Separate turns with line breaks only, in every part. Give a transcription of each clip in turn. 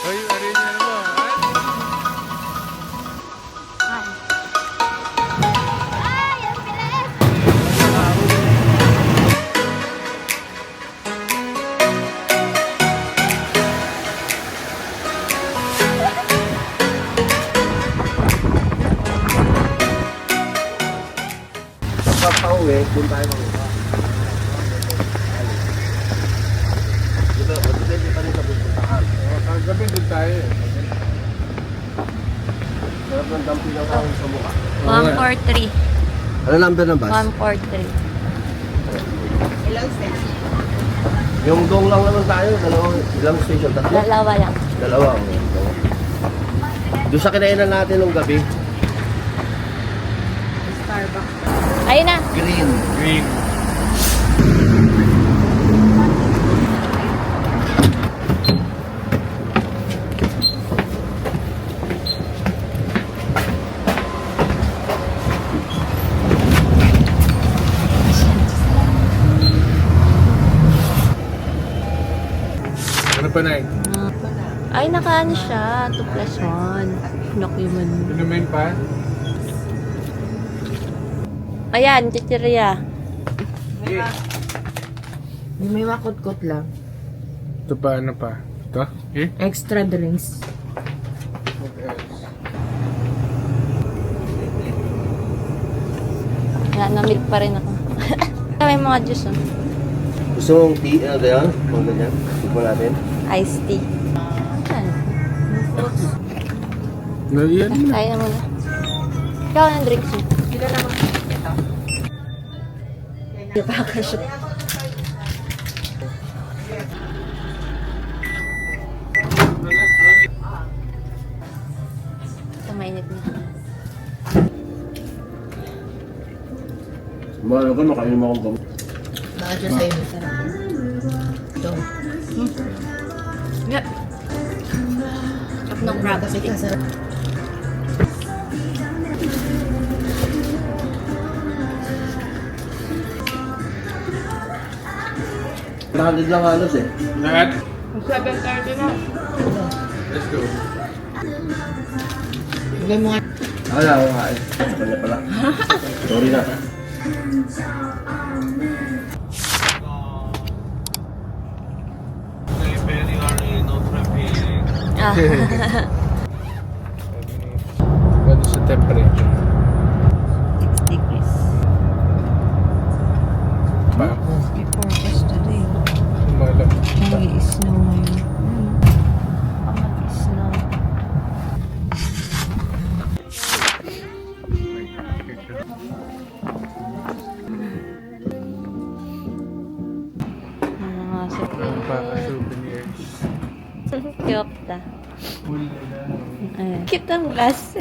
Ay, ano yun ano ba?
Ay, ang bilis!
Pag pauwi, doon tayo mag-upa. Dito, dito pa rin sa pupuntahan.
Kagabi doon tayo eh.
Sarap ng dumping ng hangin sa mukha.
143.
Ano number ng bus?
143.
Yung dong lang naman tayo, ilang station? Tatlo?
Dalawa lang.
Dalawa. Doon sa kinainan natin nung gabi,
Ayun na.
green.
Green. Ano pa na
Ay, nakaano siya. 2 plus 1. Document.
Inumin pa?
Ayan, chichirya.
May makot-kot lang.
Ito pa, ano pa? Ito? Eh?
Extra drinks.
Wala, na-milk pa rin ako. May mga juice, oh.
Gusto mong tea, ano kaya? Kung ganyan, tignan natin.
Iced tea. Ayan.
Yan na.
Tayo na muna. Ikaw ng drinks mo.
Baka siya.
Ito, mainit na.
Mahal ka, nakainom akong gamot.
Baka siya sa'yo masarap. Ito.
Yep. Chop ng crab
Kasi
stick.
kasarap.
Nakalid lang halos eh.
Lahat?
7:30 na.
Let's go.
Bigay mo nga.
Wala ako nga eh. Sa kanya pala. Sorry na.
Ah.
Ano sa temperature?
6 degrees.
Pa?
Before yesterday.
Malam.
Mag-i-snow ngayon. Mag-i-snow. Mga
Meron pa ka souvenirs.
cute ta.
Full na.
Ayan. Cute ang glass.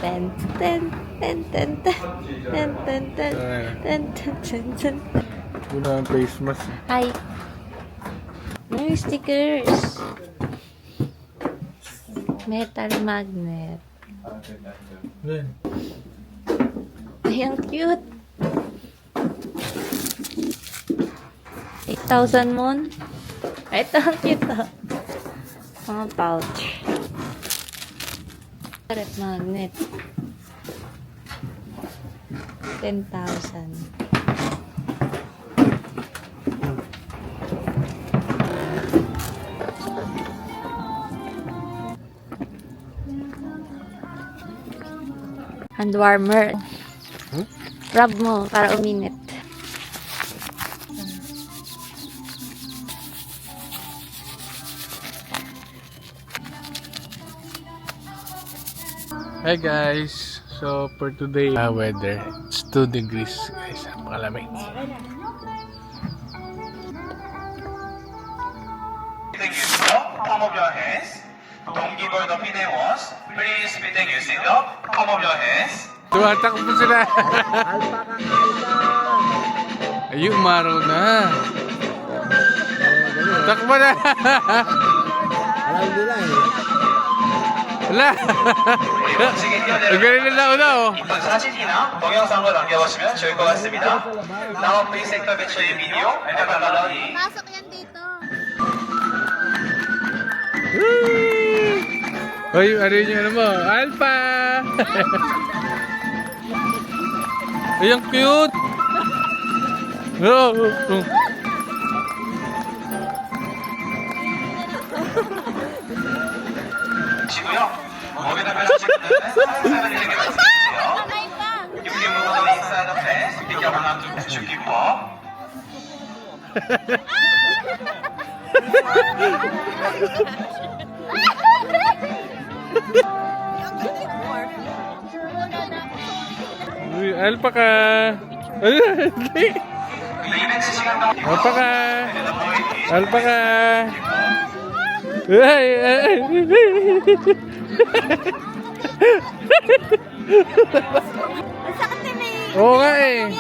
Ten, ten, ten, ten, ten, ten, ten, ten, ten, ten, ten, ten.
Wala ang face mask.
Hi. May stickers. Metal magnet.
Yan.
Ay, ang cute. 8,000 mon. Ay, ito ang cute, oh. Mga pouch. Rep magnet. 10,000. Hand warmer. Rub mo para uminit.
Hi guys! So for today weather, it's 2 degrees guys. Napakalamig.
Thank you, sir. Palm of your hands. Don't give her the feeding once. Please be thank you, sit up. Palm of your hands.
Tumatakbo sila! Ayun, umaraw na. Takbo na!
Alam nila eh.
Wala! Ang galing nila una oh.
이쁜 사진이나 동영상을 남겨보시면 좋을 것 같습니다. Now please take a picture in video and have a gallery.
Pasok yan dito.
Woo! Uy, ano yung ano mo? Alpha! Ay, ang cute! Oh, oh.
시고요. 목에다 별을 찍는 사람들에게 말씀드릴게요. 육기 무거운 inside the face. Be careful not to shoot people.
Uy, alpaka! Ay, hindi!
이벤트 시간 다
Alpaka! Alpaka! Ay, ay, Oo nga eh.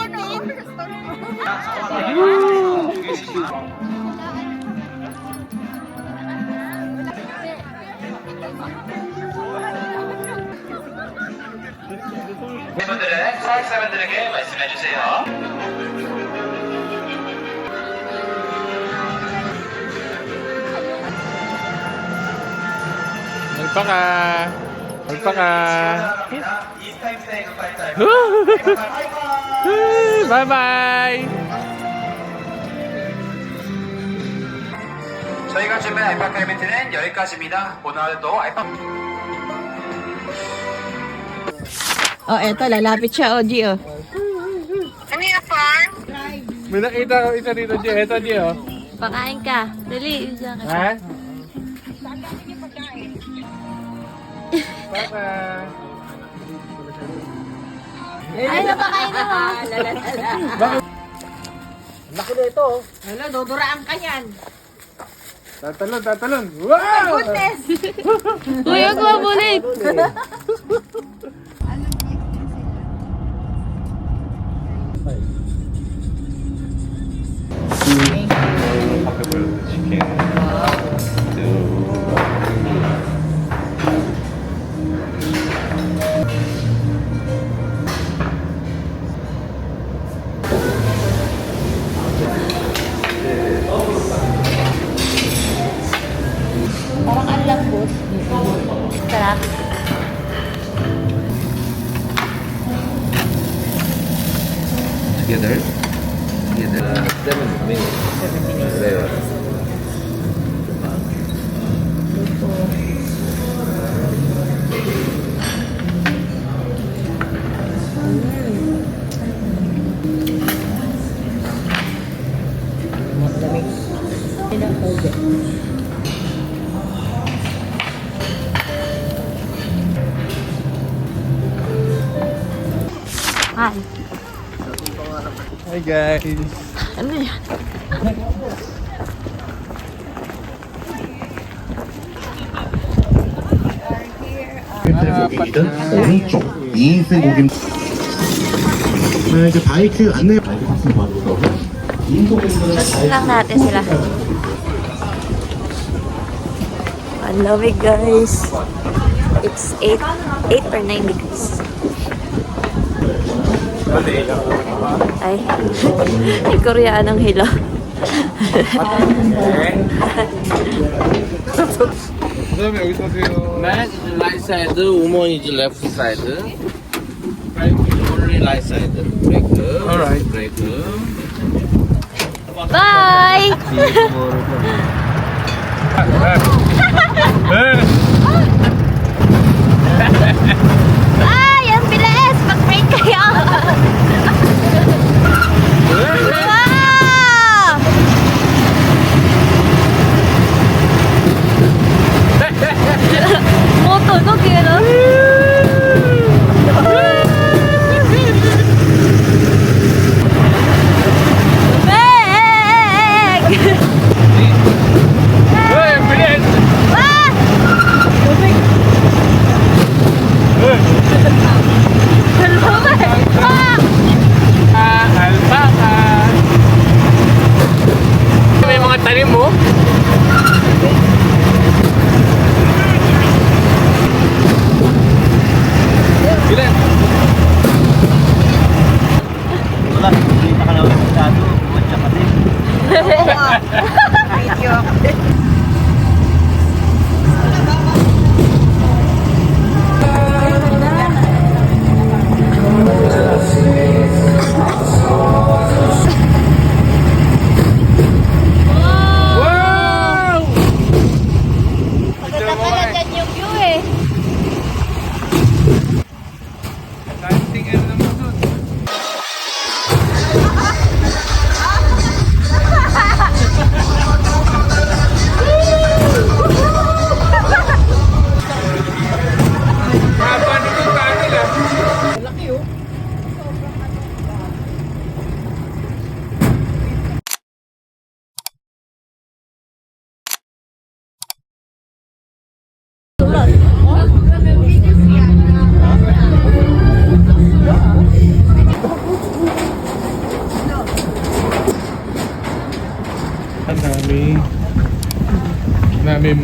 분들은 사학사분들에게 말씀해 주세요.
Alpaka! Alpaka!
이스타임 스테이크 파이타임.
Bye-bye!
저희가 준비한 알파카 이벤트는 여기까지입니다. 오늘도 알파
Oh, eto, lalapit siya, OG, oh.
May nakita ko isa dito, G. Ito, G, oh.
Pakain ka. Dali, diyan ka.
Ha? Alpaka!
Ay, napakain na mo.
Laki na ito.
Hala, doduraan ka yan.
Tatalon, tatalon! Wow!
Uy, huwag mabulit. Parang ang lambot. Sarap.
Together? Together. 7 minutes. 7 minutes.
Hi.
Hi, guys!
Ano yan?
고객이든 오른쪽 2인승 고객 이제 바이크 안내 바이크 탑승 받으러
Tapos lang natin sila. Ang lamig, guys. It's 8 or 9 degrees. Ay, ay Koreaan ang hilo.
그다음에 여기서 보세요.
Man is right side, woman is left side. Only right side. Break.
Alright.
Break.
Bye! Ay, ang bilis! Mag-break kayo! Wow! Motunog yun, no? Meg!
Hey, bilis!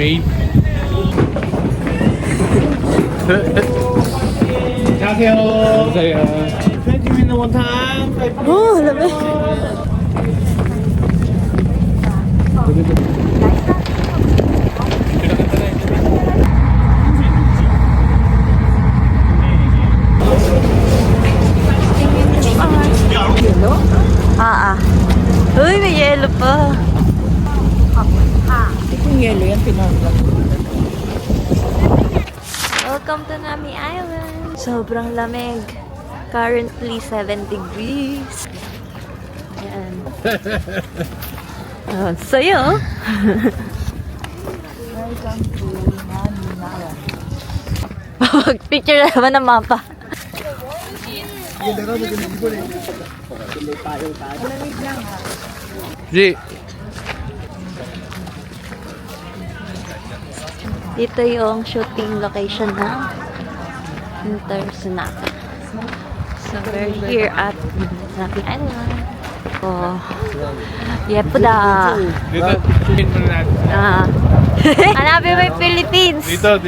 May. 안녕하세요.
Oh, lamig. Yellow? Uy, may yellow pa.
Kung yellow yan, pinagawa.
Welcome to Nami Island. Sobrang lamig. Currently 7 degrees. Ayan. Oh, sa'yo.
Welcome to Nami Island.
Picture naman ng mapa.
G.
Dito yung shooting location ng Winter Sonata. So we're here at Nami Island. Oh, yepuda.
Dito, pin mo na natin.
Hanapin mo yung Philippines.
Dito.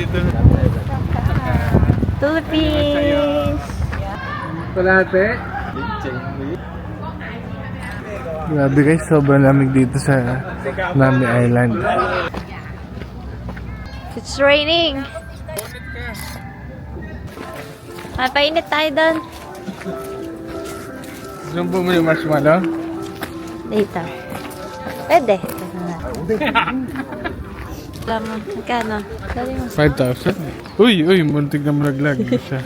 Philippines.
Palate. Grabe guys, sobrang lamig dito sa Nami Island.
It's raining. Papainit tayo doon.
Gusto mo bumili marshmallow?
Dito. Pwede. Alam mo, magkano? Sabi mo.
5,000. Uy, muntik na malaglag. Siya.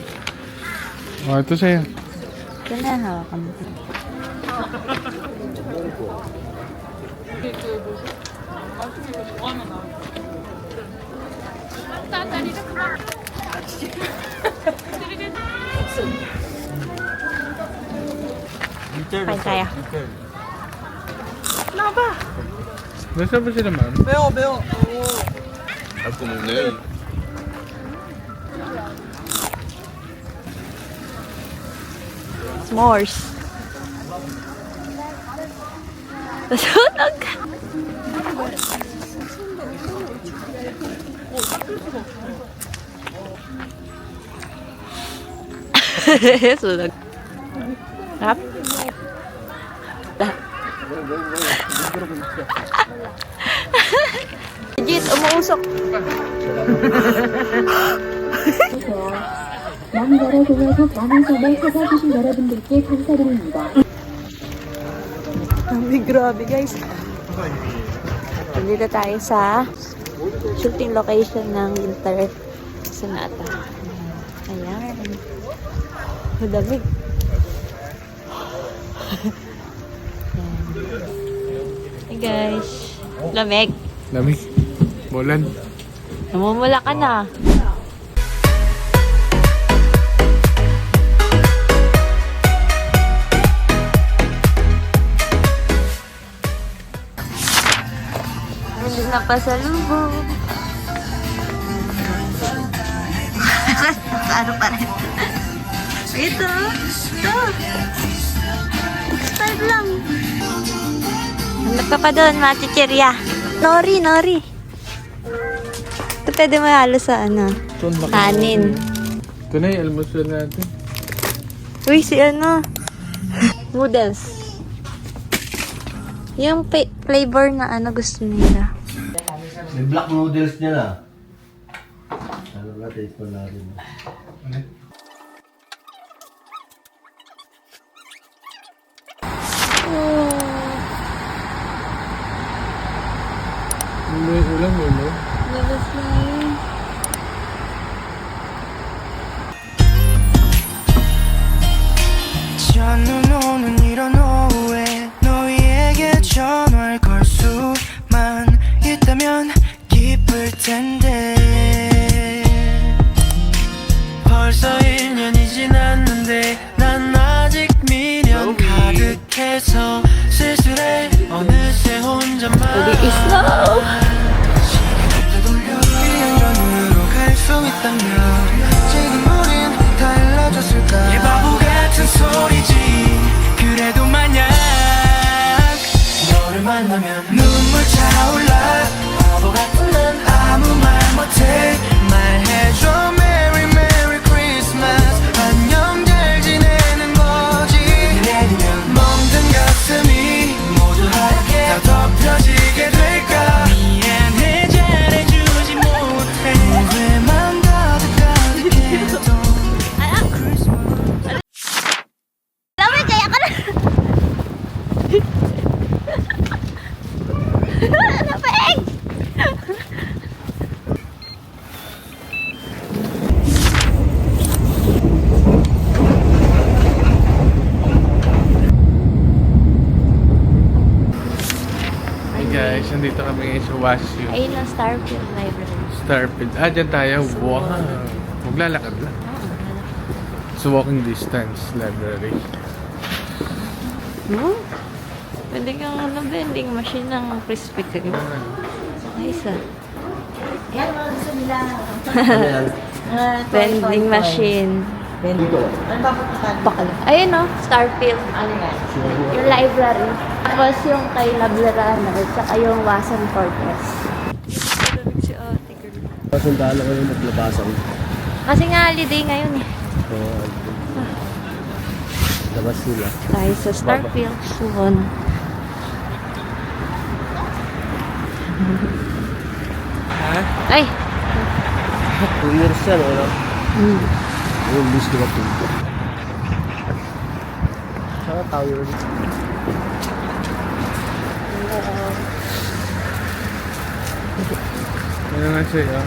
Oh, ito sa'yo.
Ito na, hawakan mo. Kain tayo.
Nasaan ba sila, ma'am?
S'mores. Nasunog. Sunog. Rap. Legit, umuusok.
남은 나라 동에서 많은 점을 찾아주신 여러분들께 감사드립니다.
Grabe guys. Nandito tayo sa shooting location ng Winter Sonata. Ayan. Madamig. Hey guys. Lamig.
Lamig. Bulan.
Namumula ka na. Hindi na pa sa lubog. Ano pa rin? Ito. Start lang. Hanap ka pa doon, machichirya. Nori. Ito pwede mo halo sa ano? Kanin.
Ito na yung almusal natin.
Uy, si ano? Noodles. Yung flavor na ano gusto nila.
May black noodles niya na. Ano ba, taste ko natin.
May ulam mo, no?
Noodles na yun.
잠은 오는 이런 오후에 너희에게 전화를 걸 수만 있다면 기쁠 텐데 벌써 1년이 지났는데 난 아직 미련 가득해서 쓸쓸해 어느새 혼자만
Ready is now.
전으로 갈 수 있다면 지금 우린 달라졌을까 이 바보 같은 소리지 그래도 만약 너를 만나면 눈물 차올라 바보 같은 난 아무
nandito kami ngayon sa WashU.
Ayun ang Starfield Library.
Starfield. Ah, dyan tayo. Wow. Maglalakad lang. It's walking distance library.
Pwede kang vending machine ng Krispy Kreme. Nice ah.
Yan, mga gusto nila.
Ano yan?
Vending machine.
Dito.
Ano ba pupuntahan?
Bakal. Ayun no, Starfield.
Ano yan?
Yung library. Tapos yung kay Lablerana at saka yung Wasan Fortress. Si ate girl.
Pasundalo ko yung maglabasan.
Kasi nga holiday ngayon eh.
Labas sila.
Tayo sa Starfield soon. Ay!
2 years yan, ano? Yung list ko na ito. Saka tower.
Ano nga siya?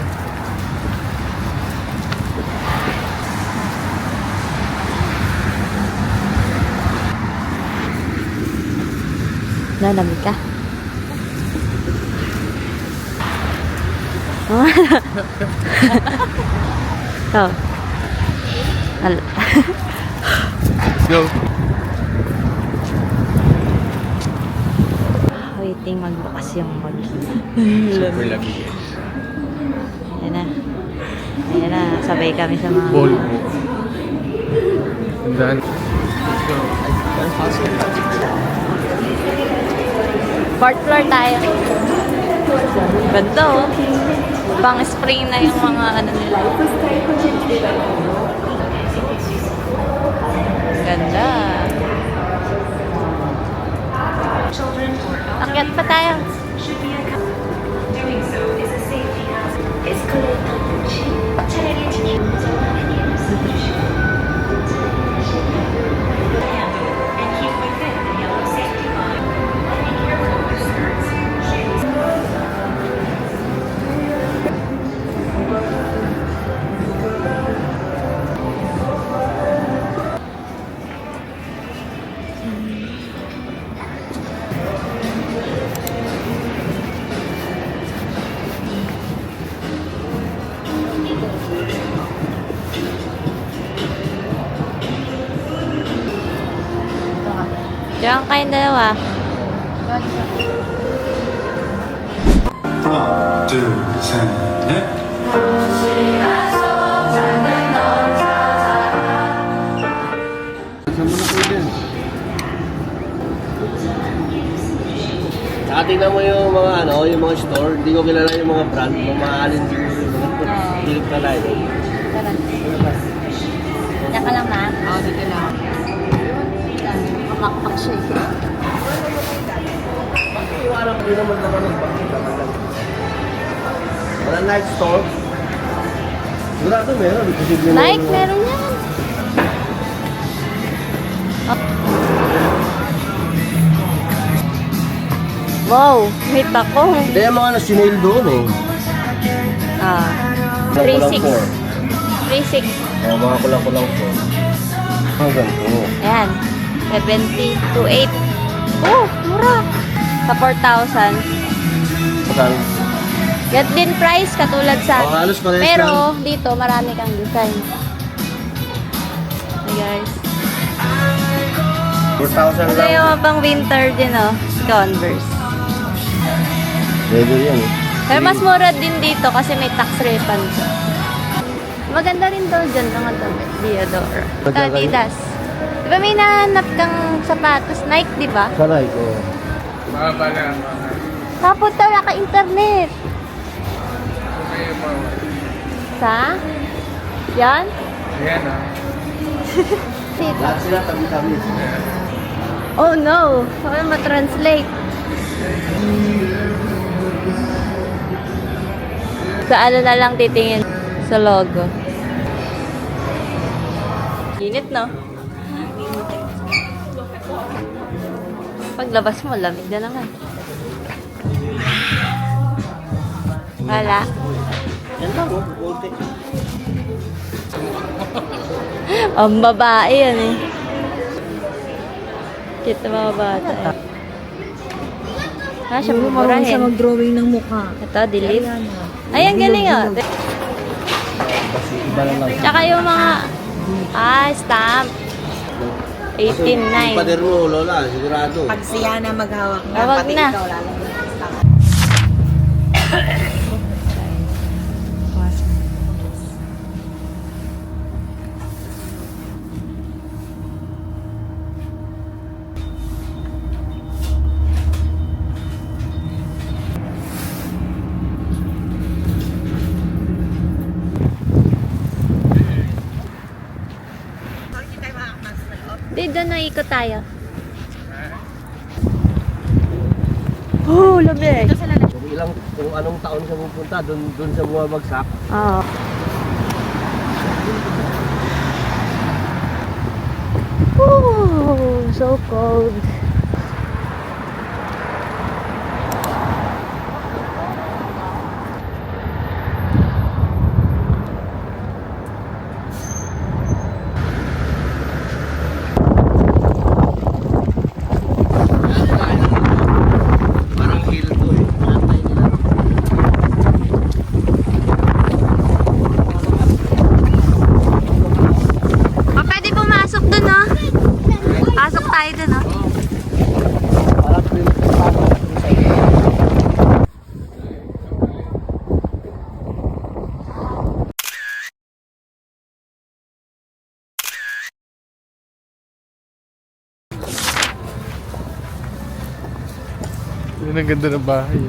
Lalamig ka. Oh.
Let's go.
Waiting magbukas yung mall.
Super lamig guys.
Ayan na. Ayan na. Sabay kami sa mga...
Volvo. And then, let's go.
Fourth floor tayo. Ganda oh. Pang spring na yung mga ano nila. Ganda. Akyat pa tayo. Diyan kayong dalawa.
하나, 둘, 셋, 넷.
Saan mo na po din? Saka tingnan mo yung mga ano, yung mga store. Hindi ko kilala yung mga brand. Mamaalin siguro yung mga Philip na line.
Tara. Diyan ka lang na.
Oo, dito lang.
Makakpak siya eh.
Iwanan ko din naman naman nagpakita. Wala Nike store. Sigurado meron.
Nike, meron yan. Wow, may tako.
Hindi yung mga nasinil doon eh.
Ah,
Kulang
3.6. 3.6.
Oo, mga kulang-kulang po. Hanggang po.
Ayan. 70 to 8. Oh, mura. Sa 4,000.
Saan?
Get din price katulad sa
Oh, halos parehas
pero dito marami kang design. Hey guys.
4,000
Ito
lang.
yung mga pang winter din oh. Converse.
Leather yan eh.
Pero mas mura din dito kasi may tax refund. Maganda rin daw dyan mga damit. Diadora. Adidas. Di ba may nahanap kang sapatos? Nike, di ba?
Sa Nike, oo.
Mahaba na.
Tapos daw naka-internet.
May mga...
Sa? Yan?
Ayan ah.
Dito.
Lahat sila tabi-tabi.
Oh no! Paano ma-translate? Sa ano na lang titingin? Sa logo. Init, no? Paglabas mo, lamig na naman. Wala.
Yan lang, oh. Konti.
Ang babae yan eh. Cute na mga bata eh. Wala siya
Marunong
buburahin.
siya mag-drawing ng mukha.
Ito, delete. Ay, ang galing oh.
Iba na lang.
Tsaka yung mga, stamp. 18.9.
Yung pader mo, Lola, sigurado.
Pag siya na maghawak na,
Wag
pati
na.
ikaw lalagyan ng stamp.
Dito na ikot tayo. Oh, lamig.
Kung anong taon siya pupunta, doon siya bumabagsak.
Oo. Oh, so cold.
Parang hill to eh. Antay nila.
Pwede pumasok dun, no? Pasok tayo dun, no?
Parang
Yun ang ganda ng bahay.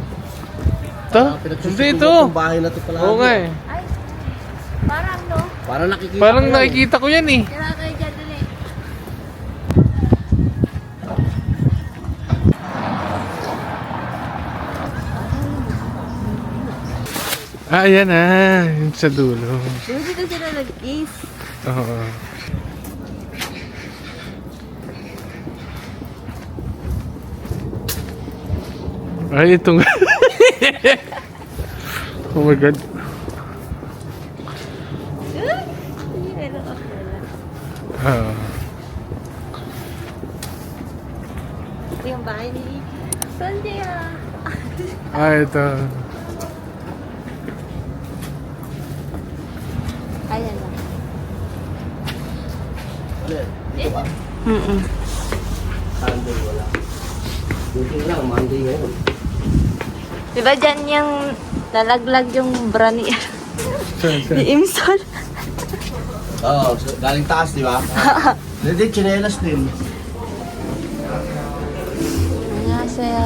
Ito? Hindi ito.
Yung bahay na to pala.
Oo nga eh.
Ay, parang, no?
Parang nakikita
Parang
ko yan.
nakikita ko yan eh.
Tira kayo dyan, dali.
Ayan ah. Yung sa dulo.
Dito sila nag-kiss.
Oo. Ay, ito nga. Oh my God. Ah.
Ito yung bahay ni Sandy,
Ito.
Ayan lang.
Dito ba? Sunday wala. Buti lang, Monday ngayon.
Diba dyan yung nalaglag yung bra ni ni Imsol?
Oo, so, galing taas, di ba? Hindi, chinelas din.
안녕하세요.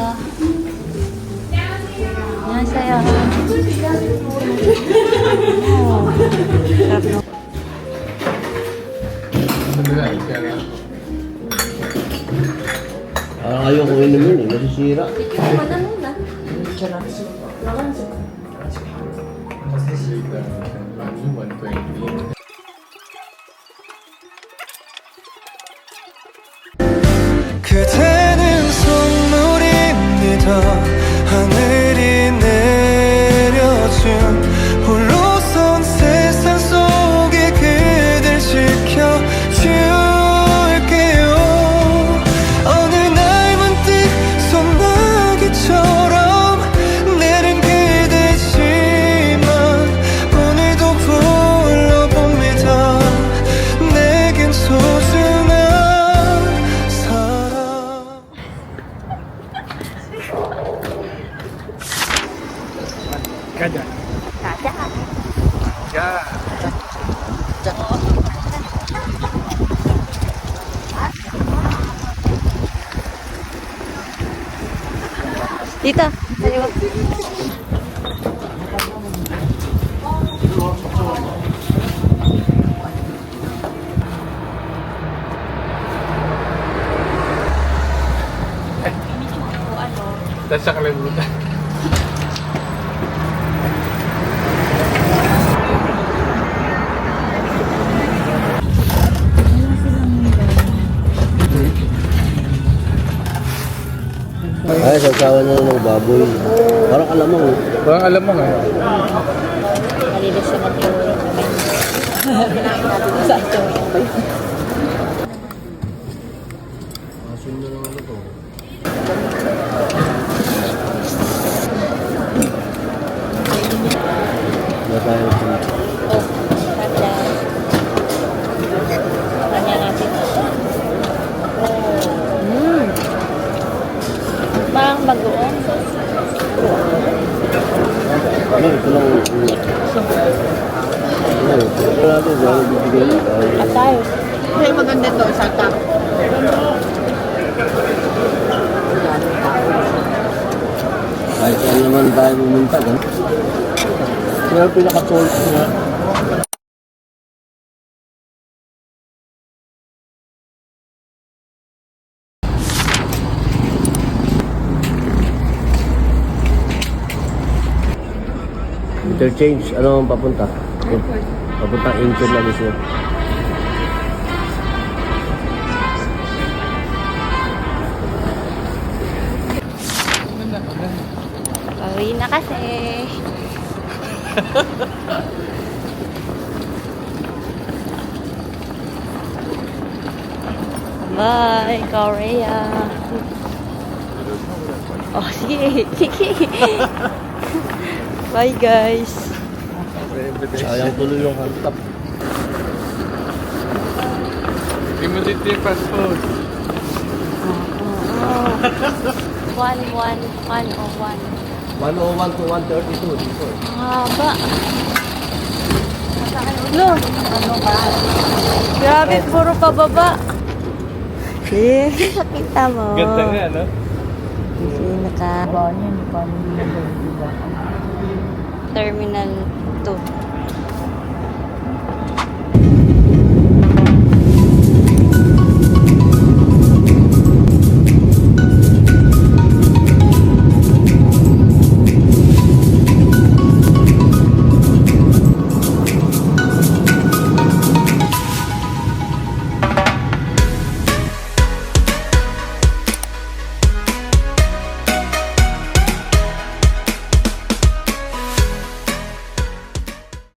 안녕하세요.
Ayaw ko inumin eh, nasisira.
그대는 선물입니다. 하늘이 내려준 홀로선 세상 속에 그댈 지켜줄게요. 어느 날 문득 소나기처럼 내린 그대지만 오늘도 불러봅니다. 내겐 소중한 사람.
Kada. Yeah.
Dito. Saliwa.
Tapos sa kalimutan.
Ay, sasawa na ng baboy. Parang alamang.
Parang alam mo nga.
Malilis sa mag-iuwi.
Asun na lang ano to. Ano, ito lang ingat. Ano, ito natin, kung ano bibigay na tayo.
Atay. Hindi, maganda to. Salta.
Kahit saan naman tayo pumunta, gan. Kaya pinaka-choice nga. Interchange, ano ang papunta? Papunta Incheon na mismo.
Pauwi na kasi. Bye, Korea. Oh, sige. Sige. Bye, guys.
Sayang tuloy yung hantap.
Immediate yung passport.
101.
101 to 132 dito.
Haba. Lo. Grabe, puro pababa. Kita mo.
Ganda nga, no?
Sino ka? Terminal 2.